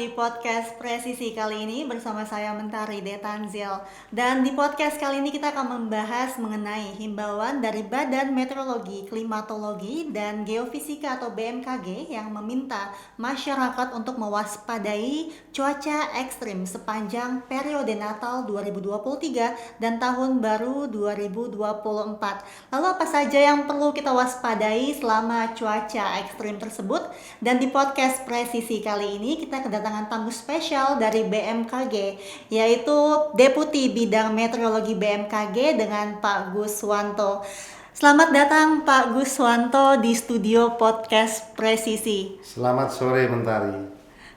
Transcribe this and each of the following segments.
di podcast Presisi kali ini bersama saya Mentari Detanzil. Dan di podcast kali ini kita akan membahas mengenai himbauan dari Badan Meteorologi, Klimatologi, dan Geofisika atau BMKG yang meminta masyarakat untuk mewaspadai cuaca ekstrim sepanjang periode Natal 2023 dan Tahun Baru 2024. Lalu apa saja yang perlu kita waspadai selama cuaca ekstrim tersebut? Dan di podcast Presisi kali ini kita kedatangan tamu spesial dari BMKG, yaitu Deputi Bidang Meteorologi BMKG dengan Pak Guswanto. Selamat datang Pak Guswanto di studio podcast Presisi. Selamat sore Mentari.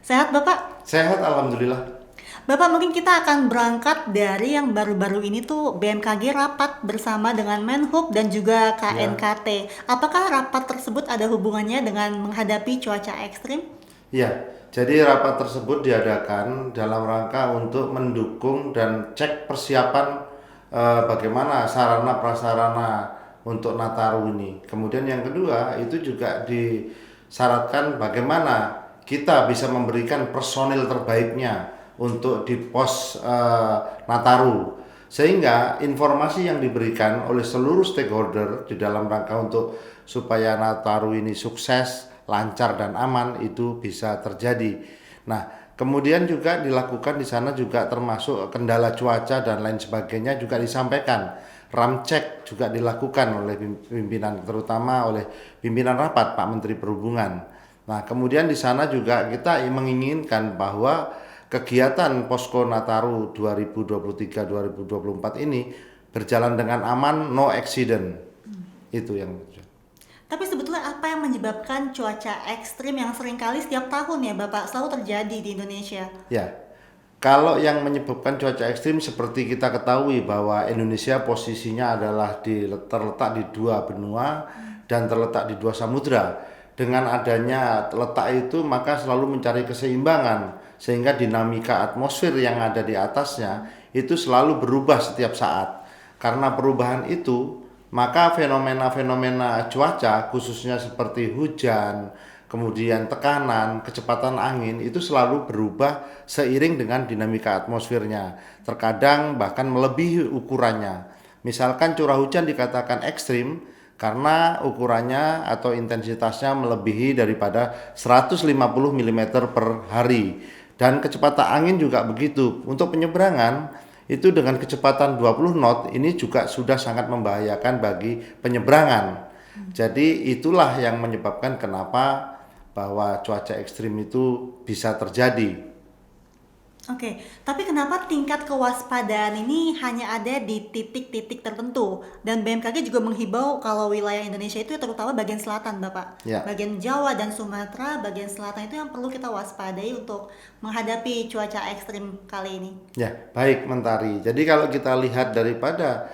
Sehat Bapak? Sehat alhamdulillah. Bapak, mungkin kita akan berangkat dari yang baru-baru ini tuh BMKG rapat bersama dengan Menhub dan juga KNKT. Apakah rapat tersebut ada hubungannya dengan menghadapi cuaca ekstrim? Ya, jadi rapat tersebut diadakan dalam rangka untuk mendukung dan cek persiapan bagaimana sarana prasarana untuk Nataru ini. Kemudian yang kedua itu juga disyaratkan bagaimana kita bisa memberikan personil terbaiknya untuk di pos Nataru, sehingga informasi yang diberikan oleh seluruh stakeholder di dalam rangka untuk supaya Nataru ini sukses, lancar dan aman itu bisa terjadi. Nah, kemudian juga dilakukan di sana juga termasuk kendala cuaca dan lain sebagainya juga disampaikan. Ramcek juga dilakukan oleh pimpinan, terutama oleh pimpinan rapat Pak Menteri Perhubungan. Nah, kemudian di sana juga kita menginginkan bahwa kegiatan Posko Nataru 2023-2024 ini berjalan dengan aman, no accident. Itu yang. Tapi sebetulnya apa yang menyebabkan cuaca ekstrim yang seringkali setiap tahun ya Bapak selalu terjadi di Indonesia? Ya, kalau yang menyebabkan cuaca ekstrim seperti kita ketahui bahwa Indonesia posisinya adalah terletak di dua benua dan terletak di dua samudra. Dengan adanya letak itu maka selalu mencari keseimbangan, sehingga dinamika atmosfer yang ada di atasnya itu selalu berubah setiap saat. Karena perubahan itu, maka fenomena-fenomena cuaca khususnya seperti hujan, kemudian tekanan, kecepatan angin itu selalu berubah seiring dengan dinamika atmosfernya. Terkadang bahkan melebihi ukurannya. Misalkan curah hujan dikatakan ekstrim karena ukurannya atau intensitasnya melebihi daripada 150 mm per hari. Dan kecepatan angin juga begitu. Untuk penyeberangan itu dengan kecepatan 20 knot ini juga sudah sangat membahayakan bagi penyeberangan. Jadi itulah yang menyebabkan kenapa bahwa cuaca ekstrim itu bisa terjadi. Oke, tapi kenapa tingkat kewaspadaan ini hanya ada di titik-titik tertentu? Dan BMKG juga menghibau kalau wilayah Indonesia itu terutama bagian selatan, Bapak. Ya. Bagian Jawa dan Sumatera, bagian selatan itu yang perlu kita waspadai untuk menghadapi cuaca ekstrim kali ini. Ya, baik Mentari. Jadi kalau kita lihat daripada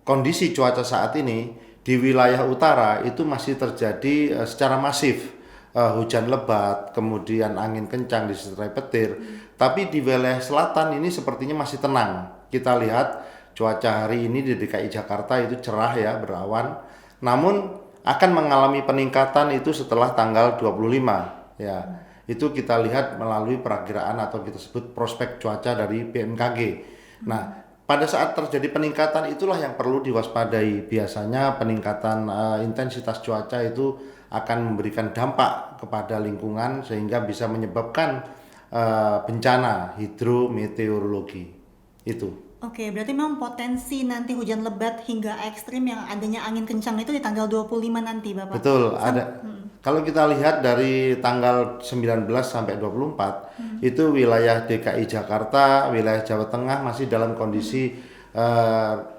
kondisi cuaca saat ini di wilayah utara itu masih terjadi secara masif. Hujan lebat, kemudian angin kencang disertai petir. Tapi di wilayah selatan ini sepertinya masih tenang. Kita lihat cuaca hari ini di DKI Jakarta itu cerah ya, berawan. Namun akan mengalami peningkatan itu setelah tanggal 25 ya. Itu kita lihat melalui perakiraan atau kita sebut prospek cuaca dari BMKG. Nah, pada saat terjadi peningkatan itulah yang perlu diwaspadai. Biasanya peningkatan intensitas cuaca itu akan memberikan dampak kepada lingkungan sehingga bisa menyebabkan bencana hidrometeorologi itu. Oke, berarti memang potensi nanti hujan lebat hingga ekstrim yang adanya angin kencang itu di tanggal 25 nanti, Bapak. Betul, ada. Kalau kita lihat dari tanggal 19 sampai 24 itu wilayah DKI Jakarta, wilayah Jawa Tengah masih dalam kondisi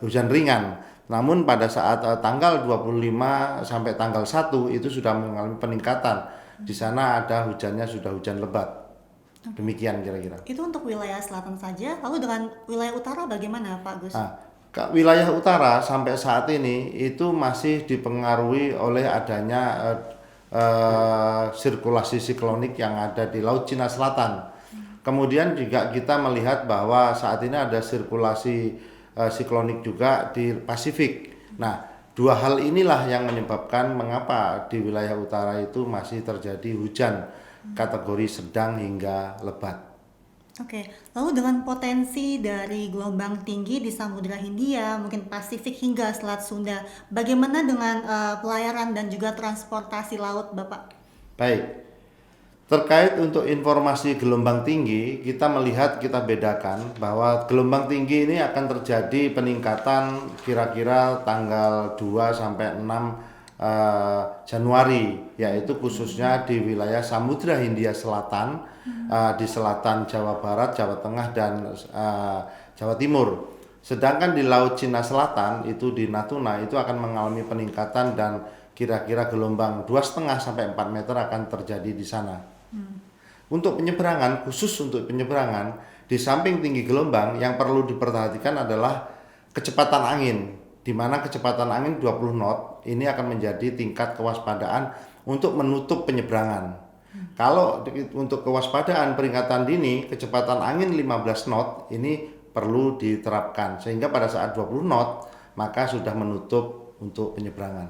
hujan ringan. Namun pada saat tanggal 25 sampai tanggal 1 itu sudah mengalami peningkatan. Di sana ada hujannya sudah hujan lebat. Demikian kira-kira. Itu untuk wilayah selatan saja. Lalu dengan wilayah utara bagaimana, Pak Gus? Nah, wilayah utara sampai saat ini itu masih dipengaruhi oleh adanya sirkulasi siklonik yang ada di Laut Cina Selatan. Kemudian juga kita melihat bahwa saat ini ada sirkulasi siklonik juga di Pasifik. Nah, dua hal inilah yang menyebabkan mengapa di wilayah utara itu masih terjadi hujan kategori sedang hingga lebat. Oke, lalu dengan potensi dari gelombang tinggi di Samudra Hindia, mungkin Pasifik hingga Selat Sunda, bagaimana dengan pelayaran dan juga transportasi laut, Bapak? Baik, terkait untuk informasi gelombang tinggi, kita bedakan bahwa gelombang tinggi ini akan terjadi peningkatan kira-kira tanggal 2 sampai 6 Januari, yaitu khususnya di wilayah Samudra Hindia Selatan, di selatan Jawa Barat, Jawa Tengah, dan Jawa Timur. Sedangkan di Laut Cina Selatan itu di Natuna itu akan mengalami peningkatan dan kira-kira gelombang 2,5 sampai 4 meter akan terjadi di sana. Untuk penyeberangan, khusus untuk penyeberangan, di samping tinggi gelombang yang perlu diperhatikan adalah kecepatan angin, di mana kecepatan angin 20 knot ini akan menjadi tingkat kewaspadaan untuk menutup penyeberangan. Kalau untuk kewaspadaan peringatan dini, kecepatan angin 15 knot ini perlu diterapkan, sehingga pada saat 20 knot maka sudah menutup untuk penyeberangan.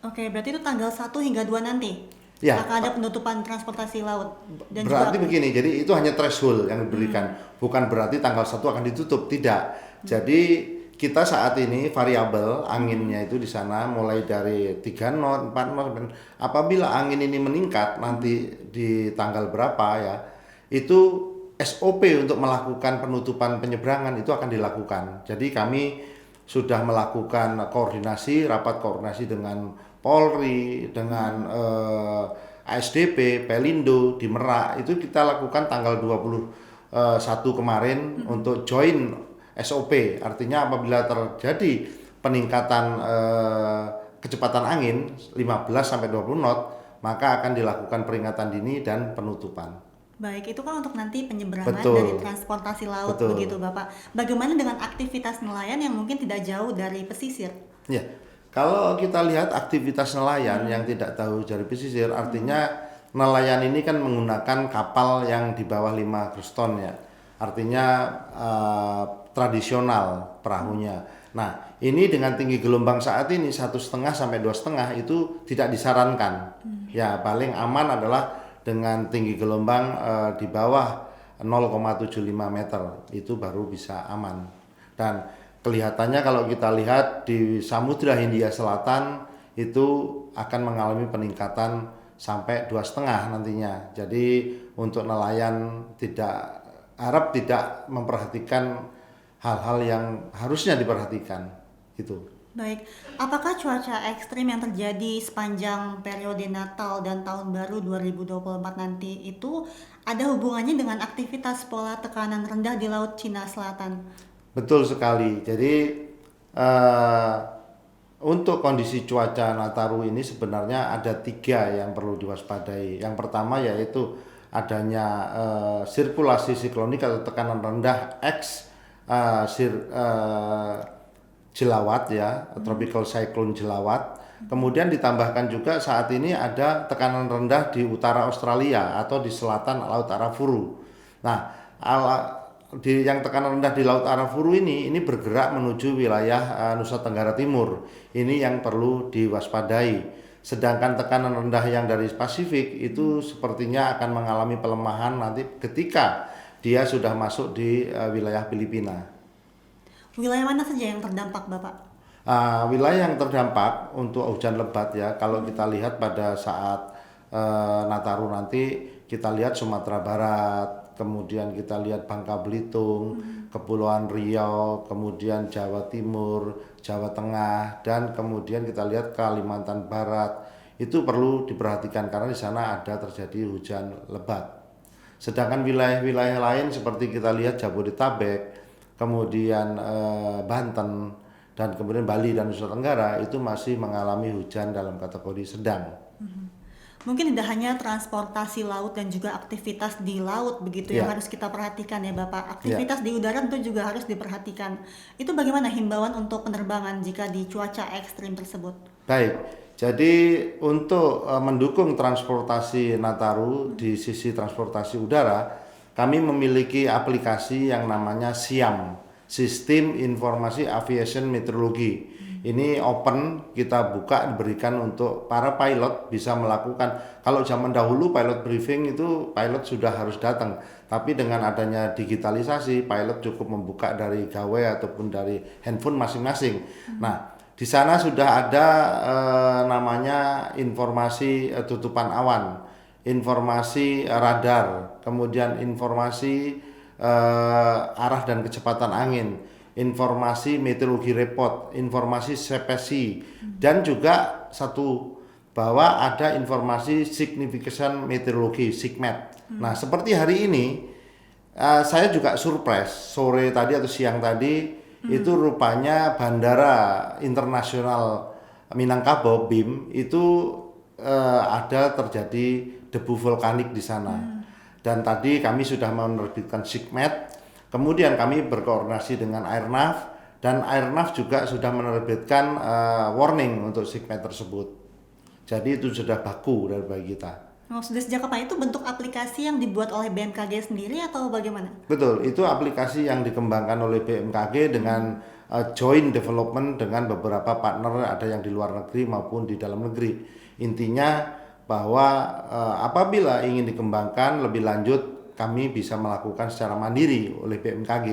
Oke, berarti itu tanggal 1 hingga 2 nanti? Ya, akan ada penutupan transportasi laut? Dan berarti juga begini, jadi itu hanya threshold yang diberikan, bukan berarti tanggal 1 akan ditutup, tidak. Jadi kita saat ini variabel anginnya itu di sana mulai dari 3 knot, 4 knot. Apabila angin ini meningkat nanti di tanggal berapa ya, itu SOP untuk melakukan penutupan penyeberangan itu akan dilakukan. Jadi kami sudah melakukan rapat koordinasi dengan Polri, dengan ASDP, Pelindo di Merak, itu kita lakukan tanggal 21 kemarin untuk join SOP, artinya apabila terjadi peningkatan kecepatan angin 15 sampai 20 knot, maka akan dilakukan peringatan dini dan penutupan. Baik, itu kan untuk nanti penyeberangan Betul. dari transportasi laut. Betul. Begitu Bapak. Bagaimana dengan aktivitas nelayan yang mungkin tidak jauh dari pesisir? Ya, kalau kita lihat aktivitas nelayan yang tidak jauh dari pesisir, artinya nelayan ini kan menggunakan kapal yang di bawah 5 groston ya. Artinya tradisional perahunya. Nah, ini dengan tinggi gelombang saat ini 1,5 sampai 2,5 itu tidak disarankan. Ya, paling aman adalah dengan tinggi gelombang di bawah 0,75 meter, itu baru bisa aman. Dan kelihatannya kalau kita lihat di Samudra Hindia Selatan itu akan mengalami peningkatan sampai 2,5 nantinya. Jadi untuk nelayan Arab tidak memperhatikan hal-hal yang harusnya diperhatikan gitu. Baik, apakah cuaca ekstrim yang terjadi sepanjang periode Natal dan Tahun Baru 2024 nanti itu ada hubungannya dengan aktivitas pola tekanan rendah di Laut Cina Selatan? Betul sekali. Jadi untuk kondisi cuaca Nataru ini sebenarnya ada 3 yang perlu diwaspadai. Yang pertama yaitu adanya sirkulasi siklonik atau tekanan rendah jelawat ya, tropical cyclone jelawat. Kemudian ditambahkan juga saat ini ada tekanan rendah di utara Australia atau di selatan Laut Arafuru. Nah, yang tekanan rendah di Laut Arafuru ini bergerak menuju wilayah Nusa Tenggara Timur. Ini yang perlu diwaspadai. Sedangkan tekanan rendah yang dari Pasifik itu sepertinya akan mengalami pelemahan nanti ketika dia sudah masuk di wilayah Filipina. Wilayah mana saja yang terdampak, Bapak? Wilayah yang terdampak untuk hujan lebat ya, kalau kita lihat pada saat Nataru nanti, kita lihat Sumatera Barat, kemudian kita lihat Bangka Belitung, Kepulauan Riau, kemudian Jawa Timur, Jawa Tengah, dan kemudian kita lihat Kalimantan Barat. Itu perlu diperhatikan karena di sana ada terjadi hujan lebat. Sedangkan wilayah-wilayah lain seperti kita lihat Jabodetabek, kemudian Banten, dan kemudian Bali dan Nusa Tenggara itu masih mengalami hujan dalam kategori sedang. Mungkin tidak hanya transportasi laut dan juga aktivitas di laut begitu yang harus kita perhatikan ya Bapak. Aktivitas di udara tentu juga harus diperhatikan. Itu bagaimana himbauan untuk penerbangan jika di cuaca ekstrim tersebut? Baik, jadi untuk mendukung transportasi Nataru di sisi transportasi udara, kami memiliki aplikasi yang namanya SIAM, Sistem Informasi Aviation Meteorologi. Ini open, kita buka, diberikan untuk para pilot bisa melakukan. Kalau zaman dahulu pilot briefing itu pilot sudah harus datang, tapi dengan adanya digitalisasi, pilot cukup membuka dari gawai ataupun dari handphone masing-masing. Nah, di sana sudah ada namanya informasi tutupan awan, informasi radar, kemudian informasi arah dan kecepatan angin, informasi meteorologi report, informasi CPC, dan juga satu bahwa ada informasi signification meteorologi SIGMET. Nah, seperti hari ini saya juga surprise sore tadi atau siang tadi itu rupanya Bandara Internasional Minangkabau BIM itu ada terjadi debu vulkanik di sana. Dan tadi kami sudah menerbitkan SIGMET. Kemudian kami berkoordinasi dengan Airnav, dan Airnav juga sudah menerbitkan warning untuk SIGMET tersebut. Jadi itu sudah baku bagi kita. Oh, sudah sejak kapan itu bentuk aplikasi yang dibuat oleh BMKG sendiri atau bagaimana? Betul, itu aplikasi yang dikembangkan oleh BMKG dengan joint development dengan beberapa partner, ada yang di luar negeri maupun di dalam negeri. Intinya bahwa apabila ingin dikembangkan lebih lanjut, kami bisa melakukan secara mandiri oleh BMKG.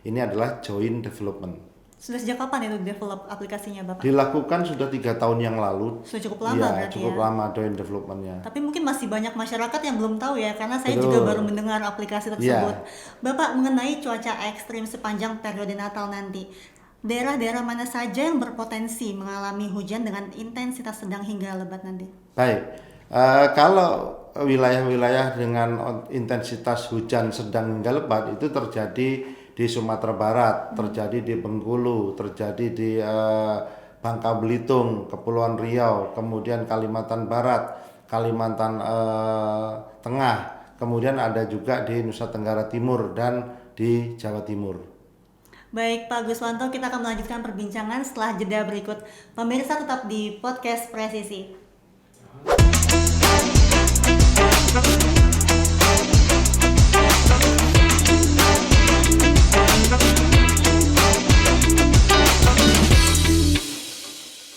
Ini adalah joint development. Sudah sejak kapan itu develop aplikasinya, Bapak? Dilakukan sudah 3 tahun yang lalu. Sudah cukup lama berarti cukup ya? lama joint developmentnya. Tapi mungkin masih banyak masyarakat yang belum tahu ya, karena saya juga baru mendengar aplikasi tersebut. Bapak, mengenai cuaca ekstrim sepanjang periode Natal nanti, daerah-daerah mana saja yang berpotensi mengalami hujan dengan intensitas sedang hingga lebat nanti? Baik, kalau wilayah-wilayah dengan intensitas hujan sedang hingga lebat itu terjadi di Sumatera Barat, terjadi di Bengkulu, terjadi di Bangka Belitung, Kepulauan Riau, kemudian Kalimantan Barat, Kalimantan Tengah, kemudian ada juga di Nusa Tenggara Timur dan di Jawa Timur. Baik Pak Guswanto, kita akan melanjutkan perbincangan setelah jeda berikut. Pemirsa tetap di podcast Presisi.